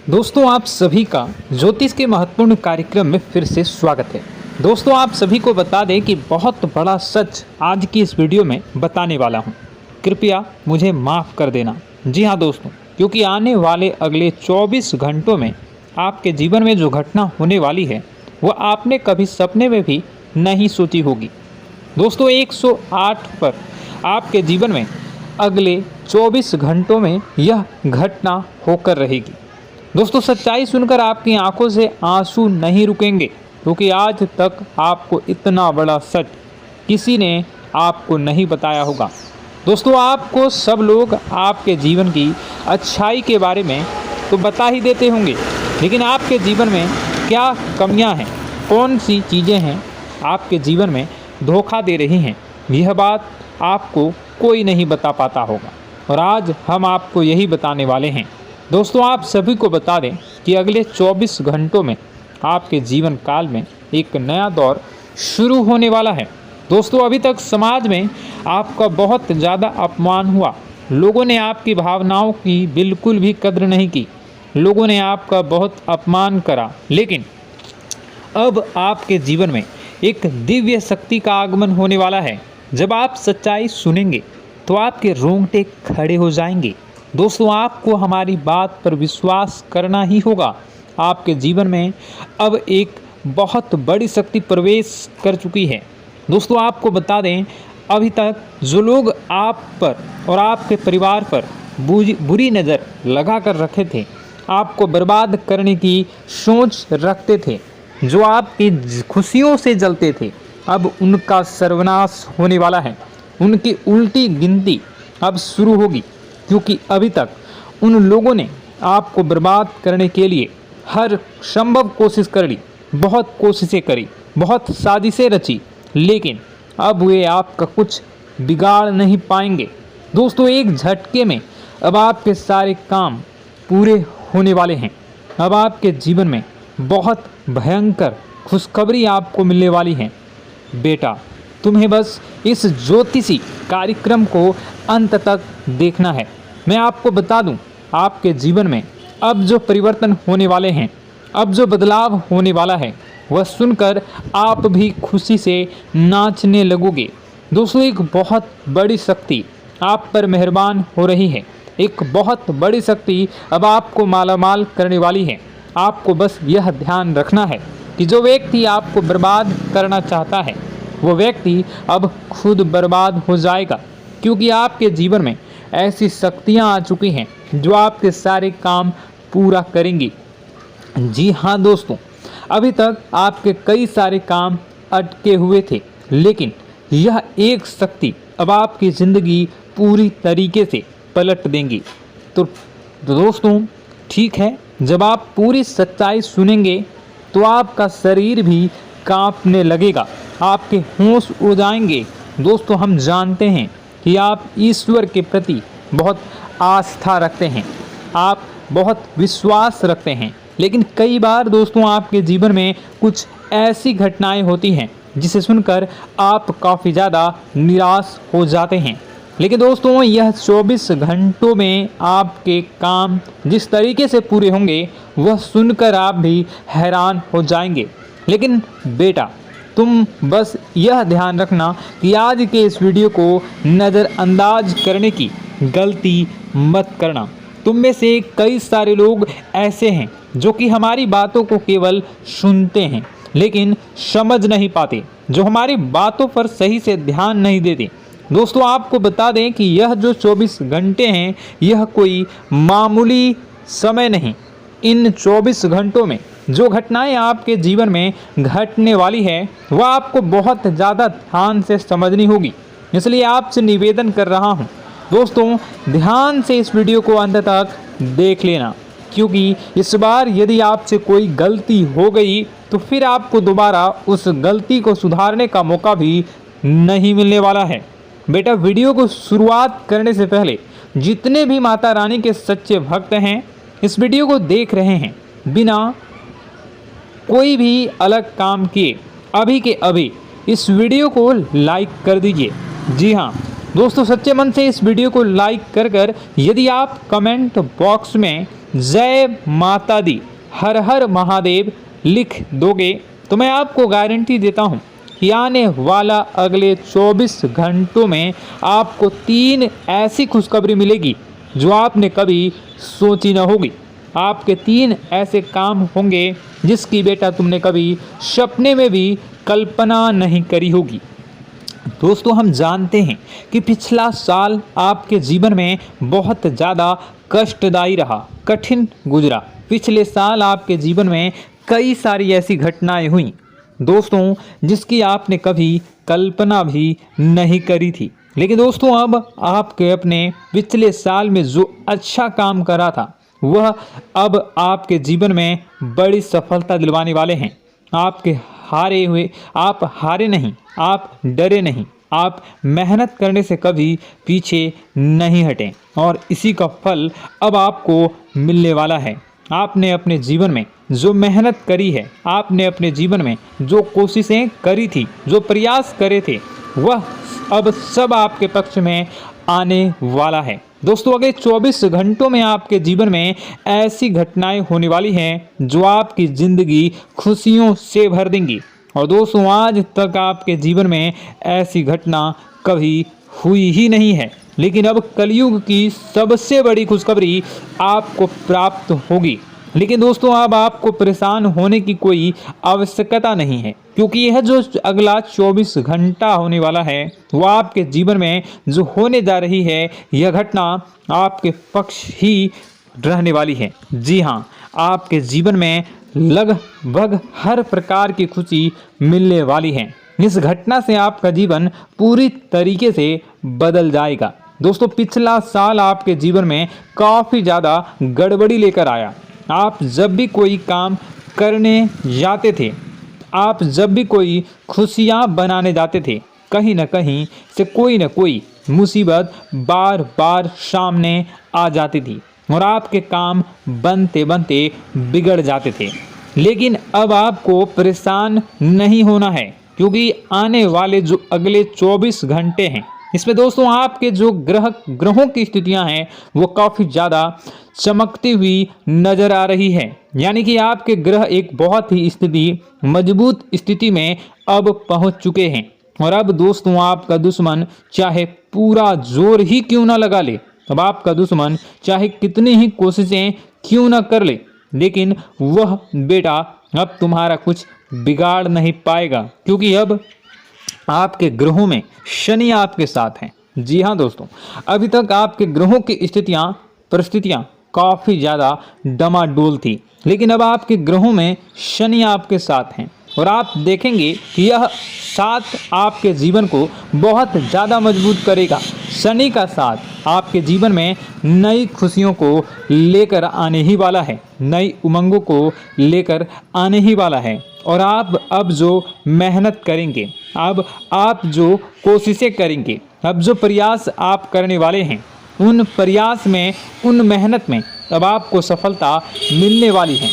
दोस्तों आप सभी का ज्योतिष के महत्वपूर्ण कार्यक्रम में फिर से स्वागत है। दोस्तों आप सभी को बता दें कि बहुत बड़ा सच आज की इस वीडियो में बताने वाला हूं। कृपया मुझे माफ़ कर देना। जी हां दोस्तों, क्योंकि आने वाले अगले 24 घंटों में आपके जीवन में जो घटना होने वाली है वह आपने कभी सपने में भी नहीं सोची होगी। दोस्तों 108 पर आपके जीवन में अगले 24 घंटों में यह घटना होकर रहेगी। दोस्तों सच्चाई सुनकर आपकी आंखों से आंसू नहीं रुकेंगे, क्योंकि आज तक आपको इतना बड़ा सच किसी ने आपको नहीं बताया होगा। दोस्तों आपको सब लोग आपके जीवन की अच्छाई के बारे में तो बता ही देते होंगे, लेकिन आपके जीवन में क्या कमियां हैं, कौन सी चीज़ें हैं आपके जीवन में धोखा दे रही हैं, यह बात आपको कोई नहीं बता पाता होगा। और आज हम आपको यही बताने वाले हैं। दोस्तों आप सभी को बता दें कि अगले 24 घंटों में आपके जीवन काल में एक नया दौर शुरू होने वाला है। दोस्तों अभी तक समाज में आपका बहुत ज़्यादा अपमान हुआ, लोगों ने आपकी भावनाओं की बिल्कुल भी कद्र नहीं की, लोगों ने आपका बहुत अपमान करा, लेकिन अब आपके जीवन में एक दिव्य शक्ति का आगमन होने वाला है। जब आप सच्चाई सुनेंगे तो आपके रोंगटे खड़े हो जाएंगे। दोस्तों आपको हमारी बात पर विश्वास करना ही होगा। आपके जीवन में अब एक बहुत बड़ी शक्ति प्रवेश कर चुकी है। दोस्तों आपको बता दें, अभी तक जो लोग आप पर और आपके परिवार पर बुरी नज़र लगा कर रखे थे, आपको बर्बाद करने की सोच रखते थे, जो आपकी खुशियों से जलते थे, अब उनका सर्वनाश होने वाला है। उनकी उल्टी गिनती अब शुरू होगी, क्योंकि अभी तक उन लोगों ने आपको बर्बाद करने के लिए हर संभव कोशिश कर ली, बहुत कोशिशें करी, बहुत साजिशें रची, लेकिन अब वे आपका कुछ बिगाड़ नहीं पाएंगे। दोस्तों एक झटके में अब आपके सारे काम पूरे होने वाले हैं। अब आपके जीवन में बहुत भयंकर खुशखबरी आपको मिलने वाली है। बेटा तुम्हें बस इस ज्योतिषी कार्यक्रम को अंत तक देखना है। मैं आपको बता दूं, आपके जीवन में अब जो परिवर्तन होने वाले हैं, अब जो बदलाव होने वाला है, वह सुनकर आप भी खुशी से नाचने लगोगे। दोस्तों एक बहुत बड़ी शक्ति आप पर मेहरबान हो रही है। एक बहुत बड़ी शक्ति अब आपको मालामाल करने वाली है। आपको बस यह ध्यान रखना है कि जो व्यक्ति आपको बर्बाद करना चाहता है, वो व्यक्ति अब खुद बर्बाद हो जाएगा, क्योंकि आपके जीवन में ऐसी शक्तियां आ चुकी हैं जो आपके सारे काम पूरा करेंगी। जी हाँ दोस्तों, अभी तक आपके कई सारे काम अटके हुए थे, लेकिन यह एक शक्ति अब आपकी ज़िंदगी पूरी तरीके से पलट देंगी। तो दोस्तों ठीक है, जब आप पूरी सच्चाई सुनेंगे तो आपका शरीर भी कांपने लगेगा, आपके होश उड़ जाएंगे। दोस्तों हम जानते हैं कि आप ईश्वर के प्रति बहुत आस्था रखते हैं, आप बहुत विश्वास रखते हैं, लेकिन कई बार दोस्तों आपके जीवन में कुछ ऐसी घटनाएं होती हैं जिसे सुनकर आप काफ़ी ज़्यादा निराश हो जाते हैं। लेकिन दोस्तों यह 24 घंटों में आपके काम जिस तरीके से पूरे होंगे वह सुनकर आप भी हैरान हो जाएंगे। लेकिन बेटा तुम बस यह ध्यान रखना कि आज के इस वीडियो को नज़रअंदाज करने की गलती मत करना। तुम में से कई सारे लोग ऐसे हैं जो कि हमारी बातों को केवल सुनते हैं लेकिन समझ नहीं पाते, जो हमारी बातों पर सही से ध्यान नहीं देते। दोस्तों आपको बता दें कि यह जो 24 घंटे हैं यह कोई मामूली समय नहीं। इन 24 घंटों में जो घटनाएं आपके जीवन में घटने वाली है वह आपको बहुत ज़्यादा ध्यान से समझनी होगी। इसलिए आपसे निवेदन कर रहा हूं दोस्तों, ध्यान से इस वीडियो को अंत तक देख लेना, क्योंकि इस बार यदि आपसे कोई गलती हो गई तो फिर आपको दोबारा उस गलती को सुधारने का मौका भी नहीं मिलने वाला है। बेटा वीडियो को शुरुआत करने से पहले जितने भी माता रानी के सच्चे भक्त हैं इस वीडियो को देख रहे हैं, बिना कोई भी अलग काम किए अभी के अभी इस वीडियो को लाइक कर दीजिए। जी हाँ दोस्तों, सच्चे मन से इस वीडियो को लाइक कर यदि आप कमेंट बॉक्स में जय माता दी, हर हर महादेव लिख दोगे तो मैं आपको गारंटी देता हूँ कि आने वाला अगले 24 घंटों में आपको 3 ऐसी खुशखबरी मिलेगी जो आपने कभी सोची न होगी। आपके 3 ऐसे काम होंगे जिसकी बेटा तुमने कभी सपने में भी कल्पना नहीं करी होगी। दोस्तों, हम जानते हैं कि पिछला साल आपके जीवन में बहुत ज़्यादा कष्टदायी रहा, कठिन गुजरा। पिछले साल आपके जीवन में कई सारी ऐसी घटनाएं हुई दोस्तों जिसकी आपने कभी कल्पना भी नहीं करी थी। लेकिन दोस्तों, अब आपके अपने पिछले साल में जो अच्छा काम करा था वह अब आपके जीवन में बड़ी सफलता दिलवाने वाले हैं। आप हारे नहीं, आप डरे नहीं, आप मेहनत करने से कभी पीछे नहीं हटें और इसी का फल अब आपको मिलने वाला है। आपने अपने जीवन में जो मेहनत करी है, आपने अपने जीवन में जो कोशिशें करी थी, जो प्रयास करे थे, वह अब सब आपके पक्ष में आने वाला है। दोस्तों, अगले 24 घंटों में आपके जीवन में ऐसी घटनाएं होने वाली हैं जो आपकी ज़िंदगी खुशियों से भर देंगी। और दोस्तों, आज तक आपके जीवन में ऐसी घटना कभी हुई ही नहीं है, लेकिन अब कलयुग की सबसे बड़ी खुशखबरी आपको प्राप्त होगी। लेकिन दोस्तों, अब आपको परेशान होने की कोई आवश्यकता नहीं है, क्योंकि यह जो अगला 24 घंटा होने वाला है वह आपके जीवन में जो होने जा रही है यह घटना आपके पक्ष ही रहने वाली है। जी हाँ, आपके जीवन में लगभग हर प्रकार की खुशी मिलने वाली है। इस घटना से आपका जीवन पूरी तरीके से बदल जाएगा। दोस्तों, पिछला साल आपके जीवन में काफ़ी ज़्यादा गड़बड़ी लेकर आया। आप जब भी कोई काम करने जाते थे, आप जब भी कोई खुशियाँ बनाने जाते थे, कहीं न कहीं से कोई न कोई मुसीबत बार बार सामने आ जाती थी और आपके काम बनते बनते बिगड़ जाते थे। लेकिन अब आपको परेशान नहीं होना है, क्योंकि आने वाले जो अगले 24 घंटे हैं इसमें दोस्तों आपके जो ग्रहों की स्थितियां हैं वो काफ़ी ज़्यादा चमकती हुई नज़र आ रही है। यानी कि आपके ग्रह एक बहुत ही मजबूत स्थिति में अब पहुंच चुके हैं। और अब दोस्तों, आपका दुश्मन चाहे पूरा जोर ही क्यों ना लगा ले, अब आपका दुश्मन चाहे कितनी ही कोशिशें क्यों ना कर ले, लेकिन वह बेटा अब तुम्हारा कुछ बिगाड़ नहीं पाएगा, क्योंकि अब आपके ग्रहों में शनि आपके साथ हैं। जी हाँ दोस्तों, अभी तक आपके ग्रहों की परिस्थितियाँ काफ़ी ज़्यादा डमाडोल थी, लेकिन अब आपके ग्रहों में शनि आपके साथ हैं और आप देखेंगे कि यह साथ आपके जीवन को बहुत ज़्यादा मजबूत करेगा। शनि का साथ आपके जीवन में नई खुशियों को लेकर आने ही वाला है, नई उमंगों को लेकर आने ही वाला है। और आप अब जो मेहनत करेंगे, अब आप जो कोशिशें करेंगे, अब जो प्रयास आप करने वाले हैं, उन प्रयास में, उन मेहनत में अब आपको सफलता मिलने वाली है।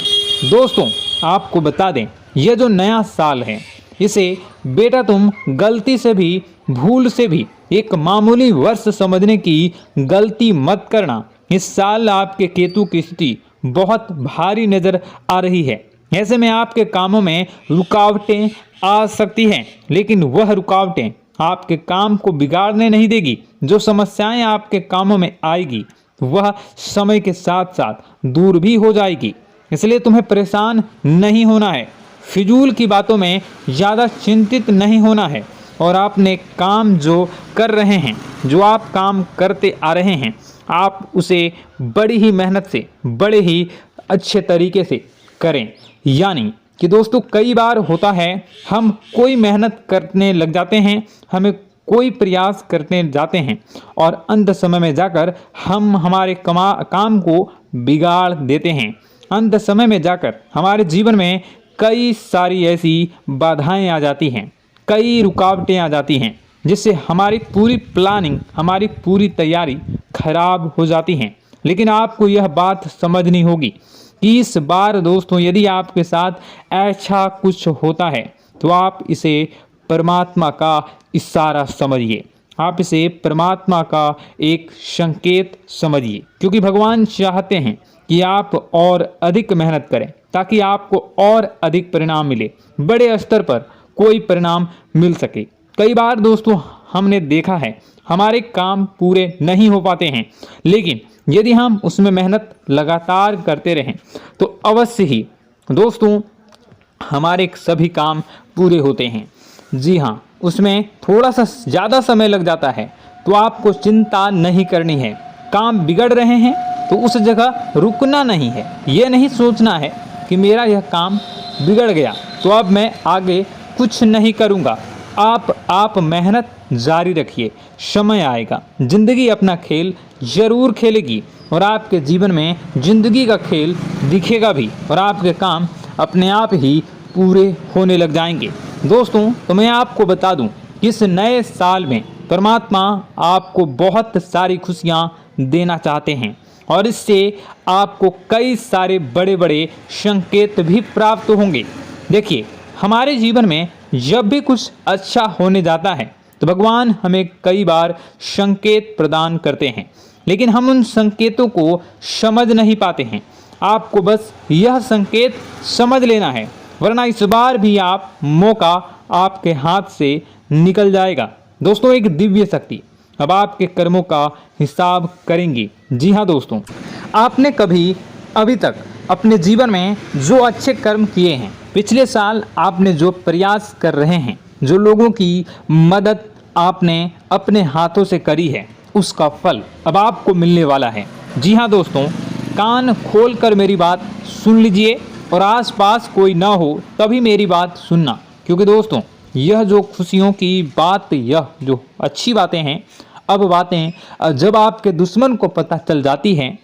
दोस्तों, आपको बता दें, यह जो नया साल है इसे बेटा तुम गलती से भी, भूल से भी एक मामूली वर्ष समझने की गलती मत करना। इस साल आपके केतु की स्थिति बहुत भारी नज़र आ रही है। ऐसे में आपके कामों में रुकावटें आ सकती हैं, लेकिन वह रुकावटें आपके काम को बिगाड़ने नहीं देगी। जो समस्याएं आपके कामों में आएगी वह समय के साथ साथ दूर भी हो जाएगी। इसलिए तुम्हें परेशान नहीं होना है, फिजूल की बातों में ज़्यादा चिंतित नहीं होना है। और आपने काम जो कर रहे हैं, जो आप काम करते आ रहे हैं, आप उसे बड़ी ही मेहनत से, बड़े ही अच्छे तरीके से करें। यानी कि दोस्तों, कई बार होता है हम कोई मेहनत करने लग जाते हैं, हमें कोई प्रयास करने जाते हैं और अंत समय में जाकर हम हमारे काम को बिगाड़ देते हैं। अंत समय में जाकर हमारे जीवन में कई सारी ऐसी बाधाएं आ जाती हैं, कई रुकावटें आ जाती हैं, जिससे हमारी पूरी प्लानिंग, हमारी पूरी तैयारी खराब हो जाती हैं। लेकिन आपको यह बात समझनी होगी कि इस बार दोस्तों, यदि आपके साथ ऐसा कुछ होता है तो आप इसे परमात्मा का इशारा समझिए। आप इसे परमात्मा का एक संकेत समझिए, क्योंकि भगवान चाहते हैं कि आप और अधिक मेहनत करें ताकि आपको और अधिक परिणाम मिले, बड़े स्तर पर कोई परिणाम मिल सके। कई बार दोस्तों हमने देखा है हमारे काम पूरे नहीं हो पाते हैं, लेकिन यदि हम उसमें मेहनत लगातार करते रहें तो अवश्य ही दोस्तों हमारे सभी काम पूरे होते हैं। जी हाँ, उसमें थोड़ा सा ज़्यादा समय लग जाता है तो आपको चिंता नहीं करनी है। काम बिगड़ रहे हैं तो उस जगह रुकना नहीं है, ये नहीं सोचना है कि मेरा यह काम बिगड़ गया तो अब मैं आगे कुछ नहीं करूँगा। आप मेहनत जारी रखिए, समय आएगा, ज़िंदगी अपना खेल ज़रूर खेलेगी और आपके जीवन में ज़िंदगी का खेल दिखेगा भी और आपके काम अपने आप ही पूरे होने लग जाएंगे। दोस्तों तो मैं आपको बता दूं कि इस नए साल में परमात्मा आपको बहुत सारी खुशियां देना चाहते हैं और इससे आपको कई सारे बड़े बड़े संकेत भी प्राप्त होंगे। देखिए, हमारे जीवन में जब भी कुछ अच्छा होने जाता है तो भगवान हमें कई बार संकेत प्रदान करते हैं, लेकिन हम उन संकेतों को समझ नहीं पाते हैं। आपको बस यह संकेत समझ लेना है, वरना इस बार भी आप मौका आपके हाथ से निकल जाएगा। दोस्तों, एक दिव्य शक्ति अब आपके कर्मों का हिसाब करेंगी। जी हाँ दोस्तों, आपने कभी अभी तक अपने जीवन में जो अच्छे कर्म किए हैं, पिछले साल आपने जो प्रयास कर रहे हैं, जो लोगों की मदद आपने अपने हाथों से करी है, उसका फल अब आपको मिलने वाला है। जी हाँ दोस्तों, कान खोलकर मेरी बात सुन लीजिए और आसपास कोई ना हो तभी मेरी बात सुनना, क्योंकि दोस्तों यह जो खुशियों की बात, यह जो अच्छी बातें हैं, अब बातें जब आपके दुश्मन को पता चल जाती हैं,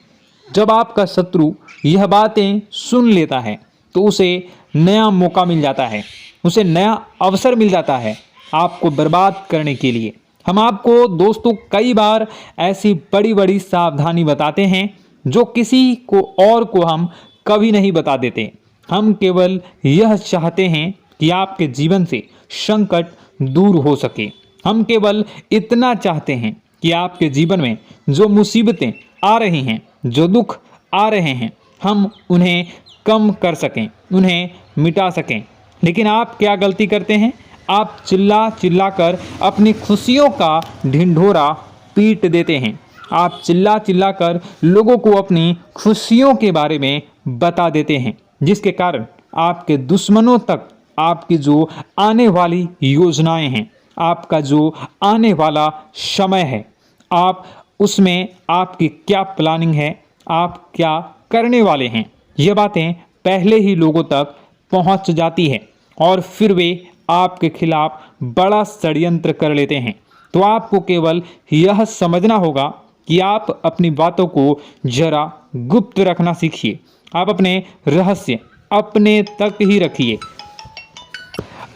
जब आपका शत्रु यह बातें सुन लेता है तो उसे नया मौका मिल जाता है, उसे नया अवसर मिल जाता है आपको बर्बाद करने के लिए। हम आपको दोस्तों कई बार ऐसी बड़ी बड़ी सावधानी बताते हैं जो किसी को और को हम कभी नहीं बता देते। हम केवल यह चाहते हैं कि आपके जीवन से संकट दूर हो सके। हम केवल इतना चाहते हैं कि आपके जीवन में जो मुसीबतें आ रही हैं, जो दुख आ रहे हैं, हम उन्हें कम कर सकें, उन्हें मिटा सकें। लेकिन आप क्या गलती करते हैं? आप चिल्ला चिल्ला कर अपनी खुशियों का ढिंढोरा पीट देते हैं। आप चिल्ला चिल्ला कर लोगों को अपनी खुशियों के बारे में बता देते हैं, जिसके कारण आपके दुश्मनों तक आपकी जो आने वाली योजनाएं हैं, आपका जो आने वाला समय है, आप उसमें आपकी क्या प्लानिंग है, आप क्या करने वाले हैं, ये बातें पहले ही लोगों तक पहुंच जाती है और फिर वे आपके खिलाफ बड़ा षड्यंत्र कर लेते हैं। तो आपको केवल यह समझना होगा कि आप अपनी बातों को जरा गुप्त रखना सीखिए। आप अपने रहस्य अपने तक ही रखिए।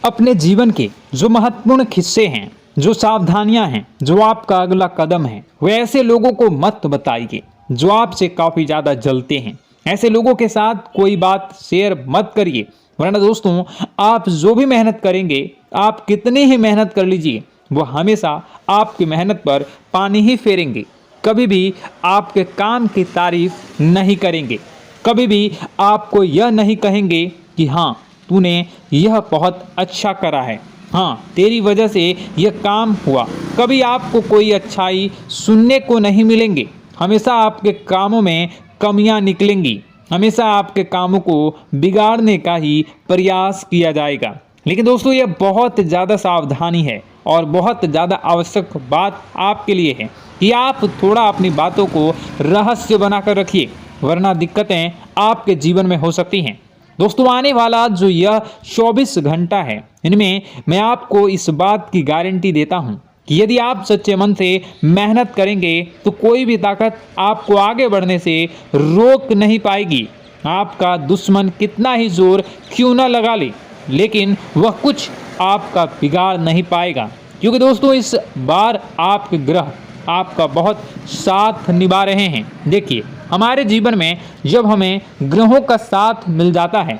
अपने जीवन के जो महत्वपूर्ण हिस्से हैं, जो सावधानियां हैं, जो आपका अगला कदम है, वे ऐसे लोगों को मत बताइए जो आपसे काफ़ी ज़्यादा जलते हैं। ऐसे लोगों के साथ कोई बात शेयर मत करिए, वरना दोस्तों आप जो भी मेहनत करेंगे, आप कितनी ही मेहनत कर लीजिए, वो हमेशा आपकी मेहनत पर पानी ही फेरेंगे। कभी भी आपके काम की तारीफ नहीं करेंगे, कभी भी आपको यह नहीं कहेंगे कि हाँ तूने यह बहुत अच्छा करा है, हाँ तेरी वजह से यह काम हुआ। कभी आपको कोई अच्छाई सुनने को नहीं मिलेंगे। हमेशा आपके कामों में कमियां निकलेंगी, हमेशा आपके कामों को बिगाड़ने का ही प्रयास किया जाएगा। लेकिन दोस्तों यह बहुत ज़्यादा सावधानी है और बहुत ज़्यादा आवश्यक बात आपके लिए है कि आप थोड़ा अपनी बातों को रहस्य बनाकर रखिए, वरना दिक्कतें आपके जीवन में हो सकती हैं। दोस्तों आने वाला जो यह 24 घंटा है, इनमें मैं आपको इस बात की गारंटी देता हूँ कि यदि आप सच्चे मन से मेहनत करेंगे तो कोई भी ताकत आपको आगे बढ़ने से रोक नहीं पाएगी। आपका दुश्मन कितना ही जोर क्यों न लगा ले, लेकिन वह कुछ आपका बिगाड़ नहीं पाएगा, क्योंकि दोस्तों इस बार आपके ग्रह आपका बहुत साथ निभा रहे हैं। देखिए, हमारे जीवन में जब हमें ग्रहों का साथ मिल जाता है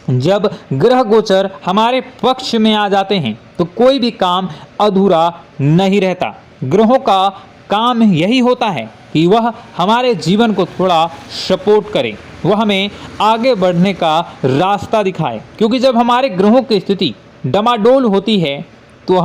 जब ग्रह गोचर हमारे पक्ष में आ जाते हैं तो कोई भी काम अधूरा नहीं रहता। ग्रहों का काम यही होता है कि वह हमारे जीवन को थोड़ा सपोर्ट करे, वह हमें आगे बढ़ने का रास्ता दिखाए। क्योंकि जब हमारे ग्रहों की स्थिति डमाडोल होती है तो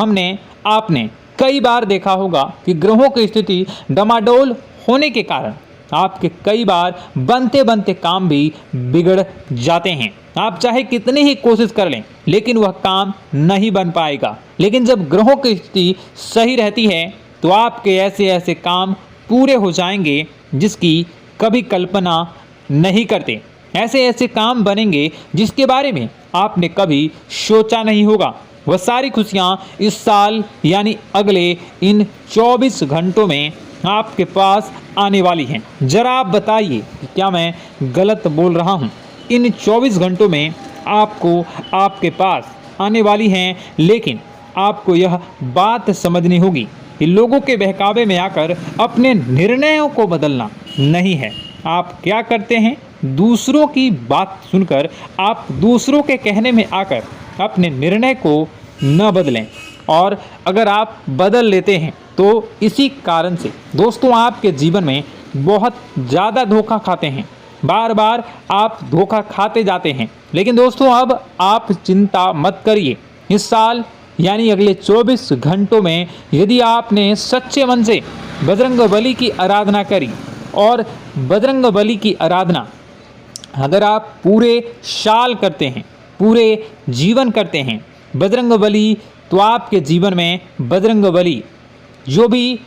आपने कई बार देखा होगा कि ग्रहों की स्थिति डमाडोल होने के कारण आपके कई बार बनते बनते काम भी बिगड़ जाते हैं। आप चाहे कितनी ही कोशिश कर लें लेकिन वह काम नहीं बन पाएगा। लेकिन जब ग्रहों की स्थिति सही रहती है तो आपके ऐसे ऐसे काम पूरे हो जाएंगे जिसकी कभी कल्पना नहीं करते। ऐसे ऐसे काम बनेंगे जिसके बारे में आपने कभी सोचा नहीं होगा। वह सारी खुशियाँ इस साल यानी अगले इन 24 घंटों में आपके पास आने वाली हैं। जरा आप बताइए कि क्या मैं गलत बोल रहा हूँ? इन 24 घंटों में आपको आपके पास आने वाली हैं, लेकिन आपको यह बात समझनी होगी कि लोगों के बहकावे में आकर अपने निर्णयों को बदलना नहीं है। आप क्या करते हैं? दूसरों की बात सुनकर आप दूसरों के कहने में आकर अपने निर्णय को न बदलें, और अगर आप बदल लेते हैं तो इसी कारण से दोस्तों आपके जीवन में बहुत ज़्यादा धोखा खाते हैं। बार बार आप धोखा खाते जाते हैं। लेकिन दोस्तों अब आप चिंता मत करिए। इस साल यानी अगले 24 घंटों में यदि आपने सच्चे मन से बजरंगबली की आराधना करी, और बजरंगबली की आराधना अगर आप पूरे साल करते हैं, पूरे जीवन करते हैं बजरंगबली, तो आपके जीवन में बजरंगबली जो भी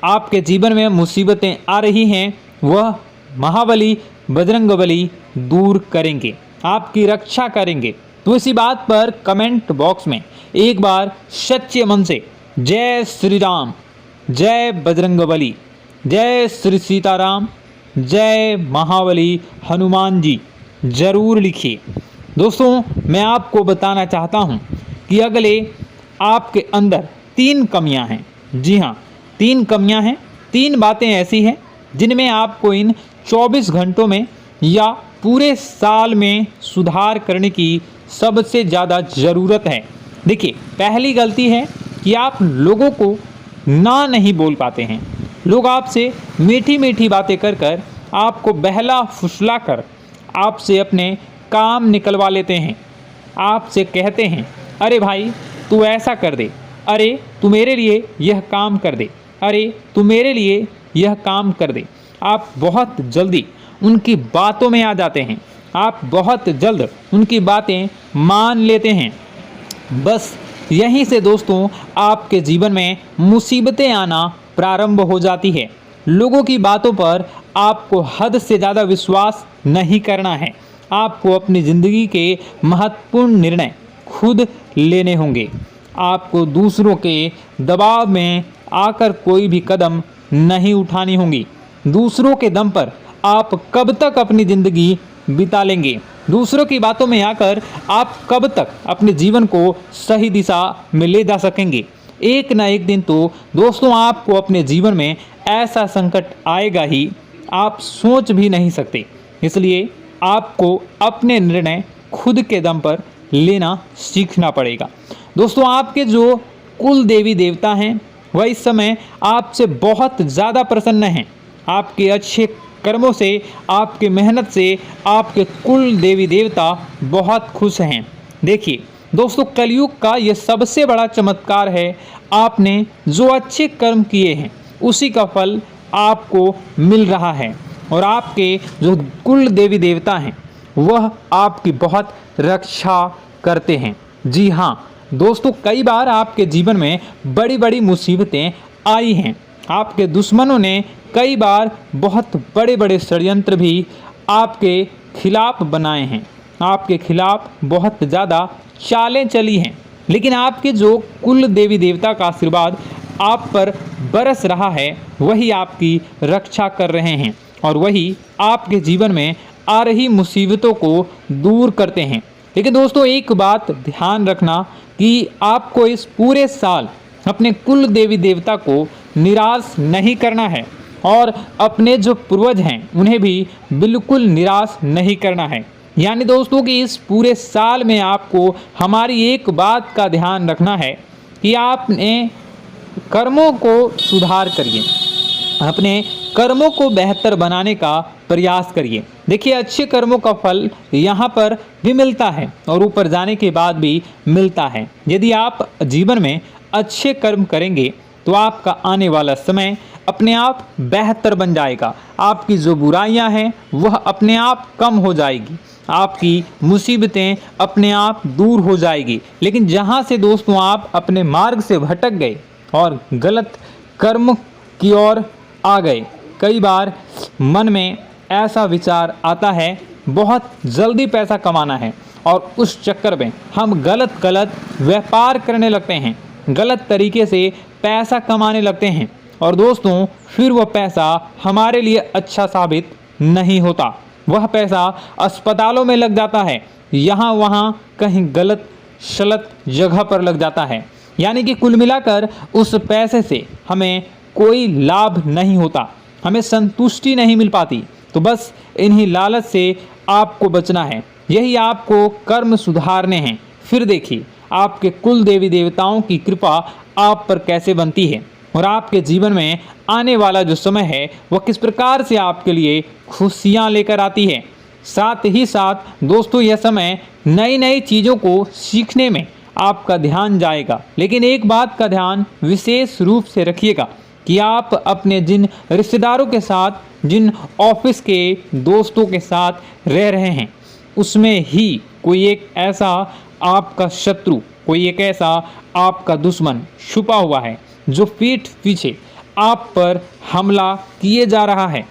आपके जीवन में मुसीबतें आ रही हैं वह महाबली बजरंगबली दूर करेंगे, आपकी रक्षा करेंगे। तो इसी बात पर कमेंट बॉक्स में एक बार सच्चे मन से जय श्री राम, जय बजरंगबली, जय श्री सीताराम, जय महाबली हनुमान जी जरूर लिखिए। दोस्तों मैं आपको बताना चाहता हूँ कि अगले आपके अंदर 3 कमियां हैं। जी हाँ, 3 कमियां हैं। 3 बातें ऐसी हैं जिनमें आपको इन 24 घंटों में या पूरे साल में सुधार करने की सबसे ज़्यादा ज़रूरत है। देखिए, पहली गलती है कि आप लोगों को ना नहीं बोल पाते हैं। लोग आपसे मीठी मीठी बातें कर कर आपको बहला फुसला कर आपसे अपने काम निकलवा लेते हैं। आपसे कहते हैं, अरे भाई तू ऐसा कर दे, अरे तू मेरे लिए यह काम कर दे, अरे तू मेरे लिए यह काम कर दे। आप बहुत जल्दी उनकी बातों में आ जाते हैं, आप बहुत जल्द उनकी बातें मान लेते हैं। बस यहीं से दोस्तों आपके जीवन में मुसीबतें आना प्रारंभ हो जाती है। लोगों की बातों पर आपको हद से ज़्यादा विश्वास नहीं करना है। आपको अपनी ज़िंदगी के महत्वपूर्ण निर्णय खुद लेने होंगे। आपको दूसरों के दबाव में आकर कोई भी कदम नहीं उठानी होगी। दूसरों के दम पर आप कब तक अपनी ज़िंदगी बिता लेंगे? दूसरों की बातों में आकर आप कब तक अपने जीवन को सही दिशा में ले जा सकेंगे? एक ना एक दिन तो दोस्तों आपको अपने जीवन में ऐसा संकट आएगा ही, आप सोच भी नहीं सकते। इसलिए आपको अपने निर्णय खुद के दम पर लेना सीखना पड़ेगा। दोस्तों आपके जो कुल देवी देवता हैं वह इस समय आपसे बहुत ज़्यादा प्रसन्न हैं। आपके अच्छे कर्मों से, आपके मेहनत से आपके कुल देवी देवता बहुत खुश हैं। देखिए दोस्तों, कलयुग का ये सबसे बड़ा चमत्कार है। आपने जो अच्छे कर्म किए हैं उसी का फल आपको मिल रहा है, और आपके जो कुल देवी देवता हैं वह आपकी बहुत रक्षा करते हैं। जी हाँ दोस्तों, कई बार आपके जीवन में बड़ी बड़ी मुसीबतें आई हैं। आपके दुश्मनों ने कई बार बहुत बड़े बड़े षड्यंत्र भी आपके खिलाफ बनाए हैं, आपके खिलाफ बहुत ज़्यादा चालें चली हैं। लेकिन आपके जो कुल देवी देवता का आशीर्वाद आप पर बरस रहा है वही आपकी रक्षा कर रहे हैं, और वही आपके जीवन में आ रही मुसीबतों को दूर करते हैं। लेकिन दोस्तों एक बात ध्यान रखना कि आपको इस पूरे साल अपने कुल देवी देवता को निराश नहीं करना है, और अपने जो पूर्वज हैं उन्हें भी बिल्कुल निराश नहीं करना है। यानी दोस्तों कि इस पूरे साल में आपको हमारी एक बात का ध्यान रखना है कि आपने कर्मों को सुधार करिए, अपने कर्मों को बेहतर बनाने का प्रयास करिए। देखिए, अच्छे कर्मों का फल यहाँ पर भी मिलता है और ऊपर जाने के बाद भी मिलता है। यदि आप जीवन में अच्छे कर्म करेंगे तो आपका आने वाला समय अपने आप बेहतर बन जाएगा। आपकी जो बुराइयां हैं वह अपने आप कम हो जाएगी, आपकी मुसीबतें अपने आप दूर हो जाएगी। लेकिन जहां से दोस्तों आप अपने मार्ग से भटक गए और गलत कर्म की ओर आ गए, कई बार मन में ऐसा विचार आता है बहुत जल्दी पैसा कमाना है और उस चक्कर में हम गलत व्यापार करने लगते हैं, गलत तरीके से पैसा कमाने लगते हैं और दोस्तों फिर वह पैसा हमारे लिए अच्छा साबित नहीं होता। वह पैसा अस्पतालों में लग जाता है, यहाँ वहाँ कहीं गलत शलत जगह पर लग जाता है। यानी कि कुल मिलाकर उस पैसे से हमें कोई लाभ नहीं होता, हमें संतुष्टि नहीं मिल पाती। तो बस इन्हीं लालच से आपको बचना है, यही आपको कर्म सुधारने हैं। फिर देखिए आपके कुल देवी देवताओं की कृपा आप पर कैसे बनती है और आपके जीवन में आने वाला जो समय है वह किस प्रकार से आपके लिए खुशियाँ लेकर आती है। साथ ही साथ दोस्तों यह समय नई नई चीज़ों को सीखने में आपका ध्यान जाएगा। लेकिन एक बात का ध्यान विशेष रूप से रखिएगा कि आप अपने जिन रिश्तेदारों के साथ, जिन ऑफिस के दोस्तों के साथ रह रहे हैं, उसमें ही कोई एक ऐसा आपका शत्रु, कोई एक ऐसा आपका दुश्मन छुपा हुआ है जो पीठ पीछे आप पर हमला किए जा रहा है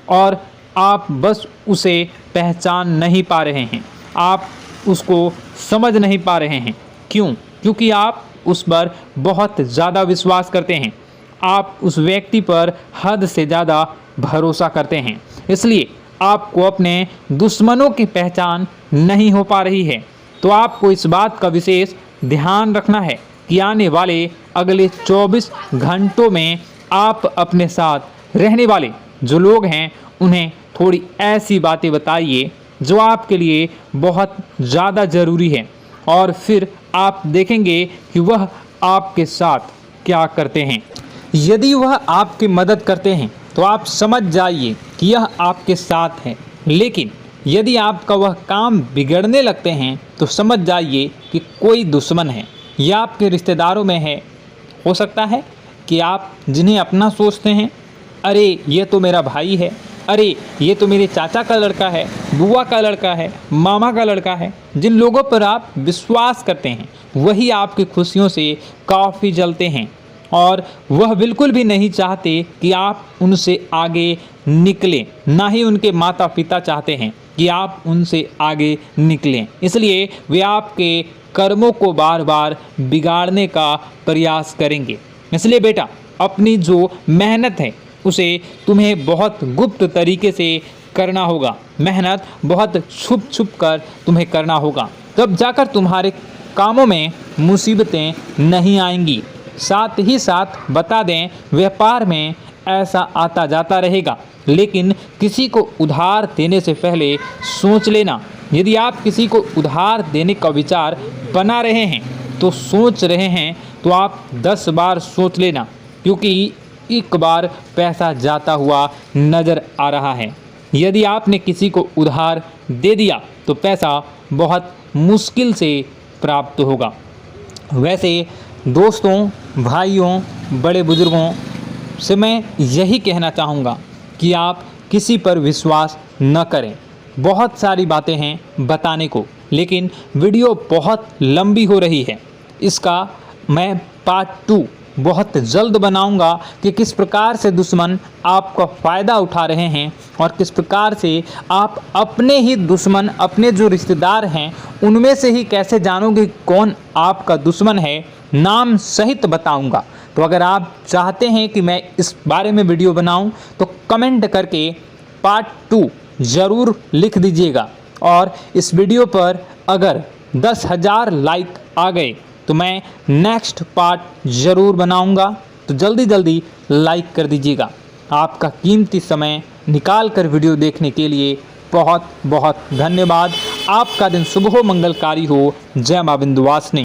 और आप बस उसे पहचान नहीं पा रहे हैं, आप उसको समझ नहीं पा रहे हैं। क्यों? क्योंकि आप उस पर बहुत ज़्यादा विश्वास करते हैं, आप उस व्यक्ति पर हद से ज़्यादा भरोसा करते हैं, इसलिए आपको अपने दुश्मनों की पहचान नहीं हो पा रही है। तो आपको इस बात का विशेष ध्यान रखना है कि आने वाले अगले 24 घंटों में आप अपने साथ रहने वाले जो लोग हैं उन्हें थोड़ी ऐसी बातें बताइए जो आपके लिए बहुत ज़्यादा ज़रूरी है और फिर आप देखेंगे कि वह आपके साथ क्या करते हैं। यदि वह आपकी मदद करते हैं तो आप समझ जाइए कि यह आपके साथ है, लेकिन यदि आपका वह काम बिगड़ने लगते हैं तो समझ जाइए कि कोई दुश्मन है या आपके रिश्तेदारों में है। हो सकता है कि आप जिन्हें अपना सोचते हैं, अरे ये तो मेरा भाई है, अरे ये तो मेरे चाचा का लड़का है, बुआ का लड़का है, मामा का लड़का है, जिन लोगों पर आप विश्वास करते हैं वही आपकी खुशियों से काफ़ी जलते हैं और वह बिल्कुल भी नहीं चाहते कि आप उनसे आगे निकलें, ना ही उनके माता पिता चाहते हैं कि आप उनसे आगे निकलें। इसलिए वे आपके कर्मों को बार बार बिगाड़ने का प्रयास करेंगे। इसलिए बेटा, अपनी जो मेहनत है उसे तुम्हें बहुत गुप्त तरीके से करना होगा, मेहनत बहुत छुप छुप कर तुम्हें करना होगा, तब जाकर तुम्हारे कामों में मुसीबतें नहीं आएंगी। साथ ही साथ बता दें, व्यापार में ऐसा आता जाता रहेगा, लेकिन किसी को उधार देने से पहले सोच लेना। यदि आप किसी को उधार देने का विचार बना रहे हैं तो सोच रहे हैं तो आप 10 बार सोच लेना, क्योंकि एक बार पैसा जाता हुआ नज़र आ रहा है। यदि आपने किसी को उधार दे दिया तो पैसा बहुत मुश्किल से प्राप्त होगा। वैसे दोस्तों, भाइयों, बड़े बुजुर्गों से मैं यही कहना चाहूँगा कि आप किसी पर विश्वास न करें। बहुत सारी बातें हैं बताने को, लेकिन वीडियो बहुत लंबी हो रही है। इसका मैं पार्ट 2 बहुत जल्द बनाऊंगा कि किस प्रकार से दुश्मन आपका फ़ायदा उठा रहे हैं और किस प्रकार से आप अपने ही दुश्मन, अपने जो रिश्तेदार हैं उनमें से ही कैसे जानोगे कौन आपका दुश्मन है, नाम सहित बताऊंगा। तो अगर आप चाहते हैं कि मैं इस बारे में वीडियो बनाऊं तो कमेंट करके पार्ट 2 ज़रूर लिख दीजिएगा। और इस वीडियो पर अगर 10,000 लाइक आ गए तो मैं नेक्स्ट पार्ट ज़रूर बनाऊंगा। तो जल्दी जल्दी लाइक कर दीजिएगा। आपका कीमती समय निकाल कर वीडियो देखने के लिए बहुत बहुत धन्यवाद। आपका दिन शुभ हो, मंगलकारी हो। जय मां विंध्यवासिनी।